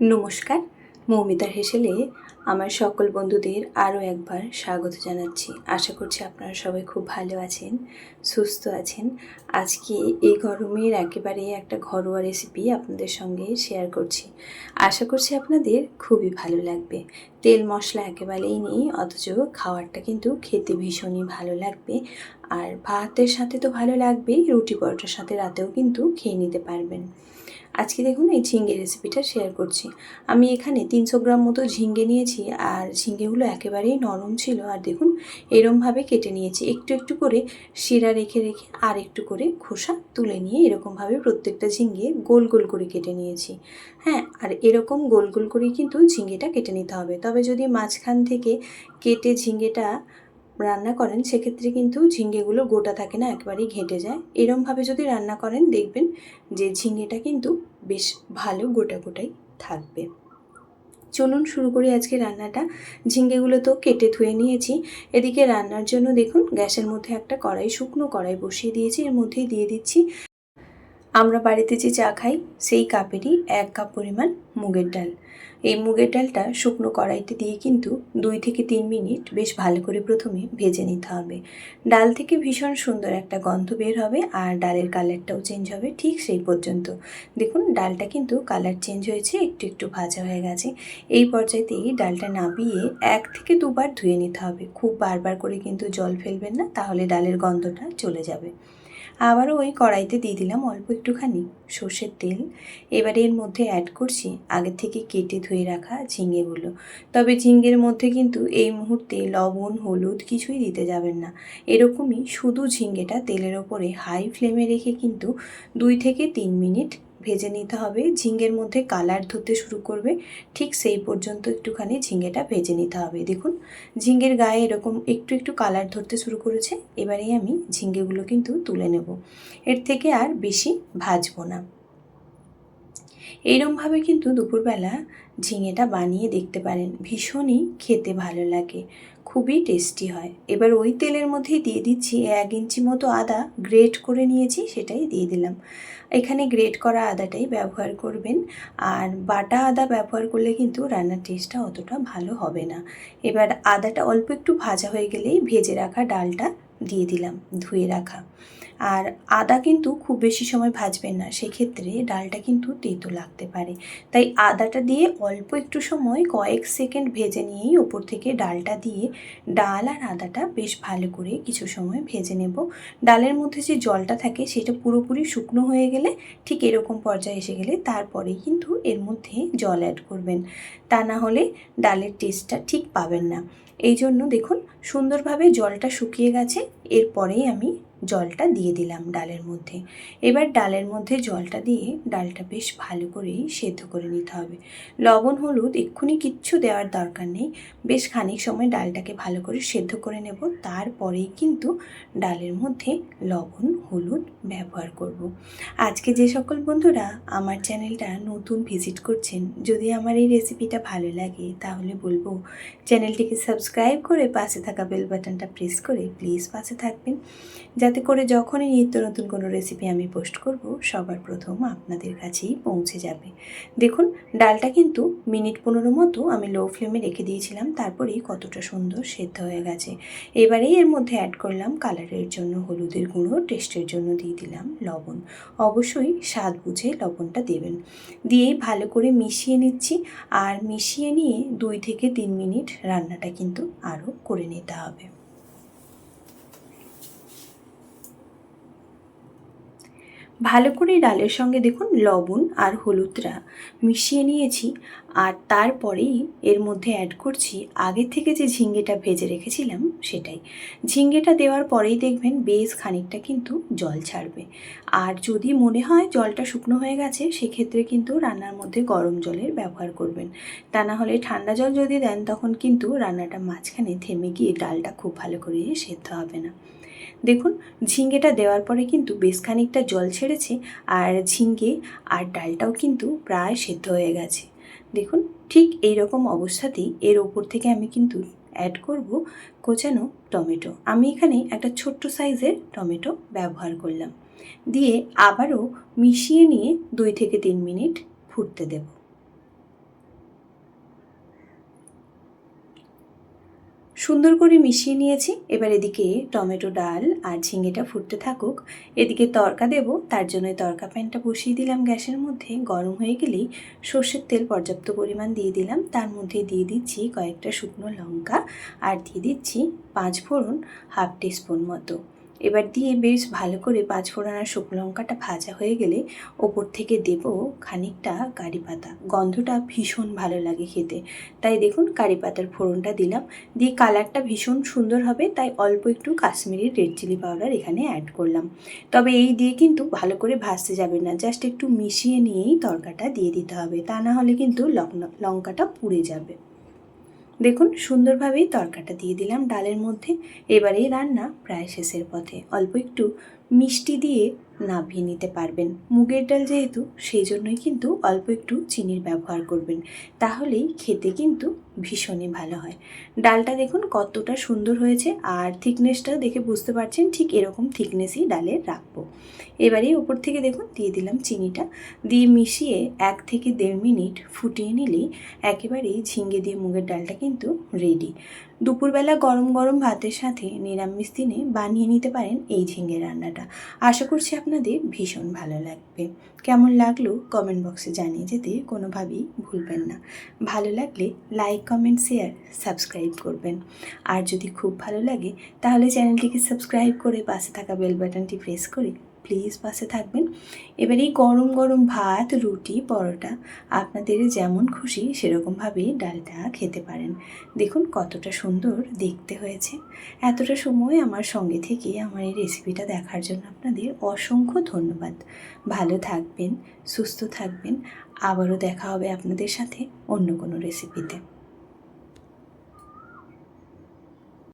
নমস্কার, মৌমিতার হেসেলে আমার সকল বন্ধুদের আরও একবার স্বাগত জানাচ্ছি। আশা করছি আপনারা সবাই খুব ভালো আছেন, সুস্থ আছেন। আজকে এই গরমের একেবারে একটা ঘরোয়া রেসিপি আপনাদের সঙ্গে শেয়ার করছি। আশা করছি আপনাদের খুবই ভালো লাগবে। তেল মশলা একেবারেই নেই, অথচ খাবারটা কিন্তু খেতে ভীষণই ভালো লাগবে। আর ভাতের সাথে তো ভালো লাগবেই, রুটি পরোটার সাথে রাতেও কিন্তু খেয়ে নিতে পারবেন। আজকে দেখুন এই ঝিঙে রেসিপিটা শেয়ার করছি। আমি এখানে 300 গ্রাম মতো ঝিঙে নিয়েছি, আর ঝিঙেগুলো একেবারেই নরম ছিল। আর দেখুন এরমভাবে কেটে নিয়েছি, একটু একটু করে শিরা রেখে রেখে আর একটু করে খোসা তুলে নিয়ে এরকমভাবে প্রত্যেকটা ঝিঙে গোল গোল করে কেটে নিয়েছি। হ্যাঁ, আর এরকম গোল গোল করেই কিন্তু ঝিঙেটা কেটে নিতে হবে। তবে যদি মাঝখান থেকে কেটে ঝিঙেটা রান্না করেন সেক্ষেত্রে কিন্তু ঝিঙেগুলো গোটা থাকে না, একেবারেই ঘেঁটে যায়। এরমভাবে যদি রান্না করেন দেখবেন যে ঝিঙেটা কিন্তু বেশ ভালো গোটা গোটাই থাকবে। চলুন শুরু করি আজকে রান্নাটা। ঝিঙেগুলো তো কেটে ধুয়ে নিয়েছি। এদিকে রান্নার জন্য দেখুন গ্যাসের মধ্যে একটা কড়াই, শুকনো কড়াই বসিয়ে দিয়েছি। এর মধ্যেই দিয়ে দিচ্ছি আমরা বাড়িতে যে চা খাই সেই কাপেরই 1 কাপ পরিমাণ মুগের ডাল। এই মুগের ডালটা শুকনো কড়াইতে দিয়ে কিন্তু 2 থেকে 3 মিনিট বেশ ভালো করে প্রথমে ভেজে নিতে হবে। ডাল থেকে ভীষণ সুন্দর একটা গন্ধ বের হবে, আর ডালের কালারটাও চেঞ্জ হবে ঠিক সেই পর্যন্ত। দেখুন ডালটা কিন্তু কালার চেঞ্জ হয়েছে, একটু একটু ভাজা হয়ে গেছে। এই পর্যায়েতেই ডালটা নাবিয়ে 1 থেকে 2 বার ধুয়ে নিতে হবে। খুব বারবার করে কিন্তু জল ফেলবেন না, তাহলে ডালের গন্ধটা চলে যাবে। আবারও ওই কড়াইতে দিয়ে দিলাম অল্প একটুখানি সর্ষের তেল। এবারে এর মধ্যে অ্যাড করছি আগে থেকে কেটে ধুয়ে রাখা ঝিঙেগুলো। তবে ঝিঙের মধ্যে কিন্তু এই মুহূর্তে লবণ, হলুদ কিছুই দিতে যাবেন না। এরকমই শুধু ঝিঙেটা তেলের ওপরে হাই ফ্লেমে রেখে কিন্তু 2 থেকে 3 মিনিট ভেজে নিতে হবে। ঝিঙের মধ্যে কালার ধরতে শুরু করবে, ঠিক সেই পর্যন্ত একটুখানি ঝিঙেটা ভেজে নিতে হবে। দেখুন ঝিঙের গায়ে এরকম একটু একটু কালার ধরতে শুরু করেছে। এবারেই আমি ঝিঙেগুলো কিন্তু তুলে নেব, এর থেকে আর বেশি ভাজবো না। এইরমভাবে কিন্তু দুপুরবেলা ঝিঙেটা বানিয়ে দেখতে পারেন, ভীষণই খেতে ভালো লাগে, খুবই টেস্টি হয়। এবার ওই তেলের মধ্যেই দিয়ে দিচ্ছি 1 ইঞ্চি মতো আদা গ্রেট করে নিয়েছি, সেটাই দিয়ে দিলাম। এখানে গ্রেট করা আদাটাই ব্যবহার করবেন, আর বাটা আদা ব্যবহার করলে কিন্তু রান্নার টেস্টটা অতটা ভালো হবে না। এবার আদাটা অল্প একটু ভাজা হয়ে গেলেই ভেজে রাখা ডালটা দিয়ে দিলাম, ধুয়ে রাখা। আর আদা কিন্তু খুব বেশি সময় ভাজবেন না, সেক্ষেত্রে ডালটা কিন্তু তেতো লাগতে পারে। তাই আদাটা দিয়ে অল্প একটু সময় কয়েক সেকেন্ড ভেজে নিয়েই ওপর থেকে ডালটা দিয়ে ডাল আর আদাটা বেশ ভালো করে কিছু সময় ভেজে নেব। ডালের মধ্যে যে জলটা থাকে সেটা পুরোপুরি শুকনো হয়ে গেলে, ঠিক এরকম পর্যায়ে এসে গেলে তারপরেই কিন্তু এর মধ্যে জল অ্যাড করবেন। তা না হলে ডালের টেস্টটা ঠিক পাবেন না। এই জন্য দেখুন সুন্দরভাবে জলটা শুকিয়ে গেছে, এরপরেই আমি জলটা দিয়ে দিলাম ডালের মধ্যে। এবার ডালের মধ্যে জলটা দিয়ে ডালটা বেশ ভালো করেই সেদ্ধ করে নিতে হবে। লবণ, হলুদ এক্ষুনি কিচ্ছু দেওয়ার দরকার নেই। বেশ খানিক সময় ডালটাকে ভালো করে সেদ্ধ করে নেব, তারপরেই কিন্তু ডালের মধ্যে লবণ, হলুদ ব্যবহার করব। আজকে যে সকল বন্ধুরা আমার চ্যানেলটা নতুন ভিজিট করছেন, যদি আমার এই রেসিপিটা ভালো লাগে তাহলে বলবো চ্যানেলটিকে সাবস্ক্রাইব করে পাশে থাকা বেল বাটনটা প্রেস করে প্লিজ পাশে থাকবেন, যাতে করে যখনই নিত্য নতুন কোনো রেসিপি আমি পোস্ট করব সবার প্রথম আপনাদের কাছেই পৌঁছে যাবে। দেখুন ডালটা কিন্তু মিনিট 15 মতো আমি লো ফ্লেমে রেখে দিয়েছিলাম, তারপরেই কতটা সুন্দর সেদ্ধ হয়ে গেছে। এবারেই এর মধ্যে অ্যাড করলাম কালারের জন্য হলুদের গুঁড়ো, টেস্টের জন্য দিয়ে দিলাম লবণ। অবশ্যই স্বাদ বুঝে লবণটা দেবেন। দিয়েই ভালো করে মিশিয়ে নিচ্ছি, আর মিশিয়ে নিয়ে 2 থেকে 3 মিনিট রান্নাটা কিন্তু আরও করে নিতে হবে। ভালো করে ডালের সঙ্গে দেখুন লবণ আর হলুদটা মিশিয়ে নিয়েছি, আর তারপরেই এর মধ্যে অ্যাড করছি আগে থেকে যে ঝিঙ্গেটা ভেজে রেখেছিলাম সেটাই। ঝিঙ্গেটা দেওয়ার পরেই দেখবেন বেশ খানিকটা কিন্তু জল ছাড়বে। আর যদি মনে হয় জলটা শুকনো হয়ে গেছে, সেক্ষেত্রে কিন্তু রান্নার মধ্যে গরম জলের ব্যবহার করবেন। তা না হলে ঠান্ডা জল যদি দেন তখন কিন্তু রান্নাটা মাঝখানে থেমে গিয়ে ডালটা খুব ভালো করে সেদ্ধ হবে না। দেখুন ঝিঙ্গেটা দেওয়ার পরে কিন্তু বেশ খানিকটা জল ছেড়েছে, আর ঝিঙ্গে আর ডালটাও কিন্তু প্রায় সেদ্ধ হয়ে গেছে। দেখুন ঠিক এই রকম অবস্থাতেই এর ওপর থেকে আমি কিন্তু অ্যাড করব কোচানো টমেটো। আমি এখানে একটা ছোট্ট সাইজের টমেটো ব্যবহার করলাম, দিয়ে আবারও মিশিয়ে নিয়ে 2 থেকে 3 মিনিট ফুটতে দেব। সুন্দর করে মিশিয়ে নিয়েছি। এবার এদিকে টমেটো ডাল আর ঝিঙেটা ফুটতে থাকুক। এদিকে তড়কা দেব, তার জন্য তড়কা প্যানটা বসিয়ে দিলাম গ্যাসের মধ্যে। গরম হয়ে গেলেই সর্ষের তেল পর্যাপ্ত পরিমাণ দিয়ে দিলাম। তার মধ্যে দিয়ে দিচ্ছি কয়েকটা শুকনো লঙ্কা আর দিয়ে দিচ্ছি 5 ফোড়ন, হাফ টিস্পুন মতো। এবার দিয়ে বেশ ভালো করে 5 ফোড়ন আর শুকনো লঙ্কাটা ভাজা হয়ে গেলে ওপর থেকে দেব খানিকটা কারি পাতা। গন্ধটা ভীষণ ভালো লাগে খেতে, তাই দেখুন কারি পাতার ফোড়নটা দিলাম। দিয়ে কালারটা ভীষণ সুন্দর হবে, তাই অল্প একটু কাশ্মীরি রেড চিলি পাউডার এখানে অ্যাড করলাম। তবে এই দিয়ে কিন্তু ভালো করে ভাজতে যাবে না, জাস্ট একটু মিশিয়ে নিয়েই তড়কাটা দিয়ে দিতে হবে, তা না হলে কিন্তু লঙ্কাটা পুড়ে যাবে। দেখুন সুন্দরভাবেই তড়কাটা দিয়ে দিলাম ডালের মধ্যে। এবারে রান্না প্রায় শেষের পথে। অল্প একটু মিষ্টি দিয়ে নামিয়ে নিতে পারবেন। মুগের ডাল যেহেতু, সেই জন্যই কিন্তু অল্প একটু চিনির ব্যবহার করবেন, তাহলেই খেতে কিন্তু ভীষণই ভালো হয়। ডালটা দেখুন কতটা সুন্দর হয়েছে, আর থিকনেসটা দেখে বুঝতে পারছেন ঠিক এরকম থিকনেসই ডালের রাখবো। এবারে উপর থেকে দেখুন দিয়ে দিলাম চিনিটা, দিয়ে মিশিয়ে 1 থেকে 1.5 মিনিট ফুটিয়ে নিলেই একেবারেই ঝিঙে দিয়ে মুগের ডালটা কিন্তু রেডি। দুপুরবেলা গরম গরম ভাতের সাথে নিরামিষ দিনে বানিয়ে নিতে পারেন এই ঝিঙে রান্নাটা। আশা করছি আপনাদের ভীষণ ভালো লাগবে। কেমন লাগলো কমেন্ট বক্সে জানিয়ে যেতে কোনোভাবেই ভুলবেন না। ভালো লাগলে লাইক, কমেন্ট, শেয়ার, সাবস্ক্রাইব করবেন। আর যদি খুব ভালো লাগে তাহলে চ্যানেলটিকে সাবস্ক্রাইব করে পাশে থাকা বেল বাটনটি প্রেস করে প্লিজ পাশে থাকবেন। এবার এই গরম গরম ভাত, রুটি, পরোটা আপনাদের যেমন খুশি সেরকমভাবেই ডালটা খেতে পারেন। দেখুন কতটা সুন্দর দেখতে হয়েছে। এতটা সময় আমার সঙ্গে থেকে আমার এই রেসিপিটা দেখার জন্য আপনাদের অসংখ্য ধন্যবাদ। ভালো থাকবেন, সুস্থ থাকবেন। আবারও দেখা হবে আপনাদের সাথে অন্য কোনো রেসিপিতে।